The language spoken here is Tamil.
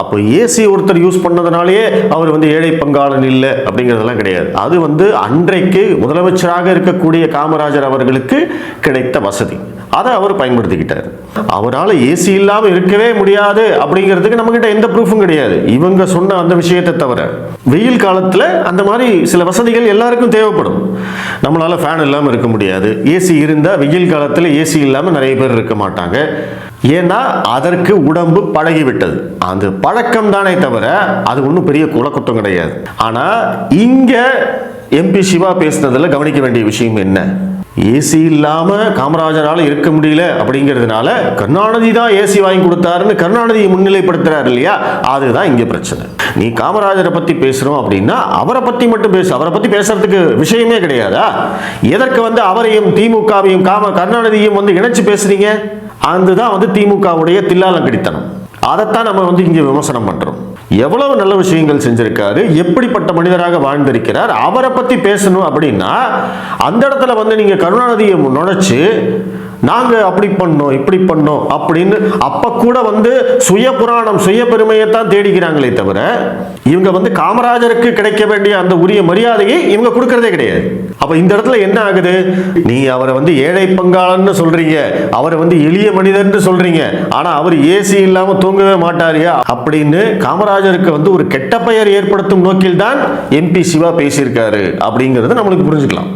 அப்போ ஏசி ஒருத்தர் யூஸ் பண்ணதுனாலேயே அவர் வந்து ஏழை பங்காளன் இல்லை அப்படிங்கிறதெல்லாம் கிடையாது. அது வந்து அன்றைக்கு முதலமைச்சராக இருக்கக்கூடிய காமராஜர் அவர்களுக்கு கிடைத்த வசதி. அதை அவர் பயன்படுத்திக்கிட்டார். அவரால் ஏசி இல்லாமல் இருக்கவே முடியாது அப்படிங்கிறதுக்கு நம்மகிட்ட எந்த ப்ரூஃபும் கிடையாது, இவங்க சொன்ன அந்த விஷயத்தை தவிர. வெயில் காலத்தில் அந்த மாதிரி சில வசதிகள் எல்லாருக்கும் தேவைப்படும். நம்மளால ஃபேன் இல்லாமல் இருக்க முடியாது. ஏசி இருந்தால் வெயில் காலத்தில் ஏசி இல்லாமல் நிறைய பேர் இருக்க மாட்டாங்க. ஏன்னா அதற்கு உடம்பு பழகிவிட்டது. அந்த பழக்கம் தானே தவிர அது ஒன்றும் பெரிய குலக்குற்றம் கிடையாது. ஆனால் இங்கே எம்பி சிவா பேசுனதில் கவனிக்க வேண்டிய விஷயம் என்ன? ஏசி இல்லாம காமராஜரால் இருக்க முடியல அப்படிங்கிறதுனால கருணாநிதி தான் ஏசி வாங்கி கொடுத்தாருன்னு கருணாநிதியை முன்னிலைப்படுத்துறாரு இல்லையா? அதுதான் இங்க பிரச்சனை. நீ காமராஜரை பத்தி பேசுறோம் அப்படின்னா அவரை பத்தி மட்டும் பேசு. அவரை பத்தி பேசுறதுக்கு விஷயமே கிடையாதா? எதற்கு வந்து அவரையும் திமுகவையும் கருணாநிதியும் வந்து இணைச்சு பேசுறீங்க? அதுதான் வந்து திமுகவுடைய தில்லாலங்கடித்தனம். அதைத்தான் நம்ம வந்து இங்க விமர்சனம் பண்றோம். எவ்வளவு நல்ல விஷயங்கள் செஞ்சிருக்காரு, எப்படிப்பட்ட மனிதராக வாழ்ந்திருக்கிறார், அவரை பத்தி பேசணும் அப்படின்னா அந்த இடத்துல வந்து நீங்க கருணாநிதியை நுழைச்சு நாங்க அப்படி பண்ணோம் இப்படி பண்ணோம் அப்படின்னு அப்ப கூட வந்து சுய புராணம் சுய பெருமையை தான் தேடிக்கிறாங்களே தவிர இவங்க வந்து காமராஜருக்கு கிடைக்க வேண்டிய அந்த உரிய மரியாதையை இவங்க கொடுக்கறதே கிடையாது. அப்ப இந்த இடத்துல என்ன ஆகுது? நீங்க அவரை வந்து ஏழை பங்காளன்னு சொல்றீங்க, அவரை வந்து எளிய மனிதர்னு சொல்றீங்க, ஆனா அவர் ஏசி இல்லாம தூங்கவே மாட்டாரியா அப்படின்னு காமராஜருக்கு வந்து ஒரு கெட்ட பெயர் ஏற்படுத்தும் நோக்கில் தான் எம்பி சிவா பேசியிருக்காரு அப்படிங்கறத நம்மளுக்கு புரிஞ்சுக்கலாம்.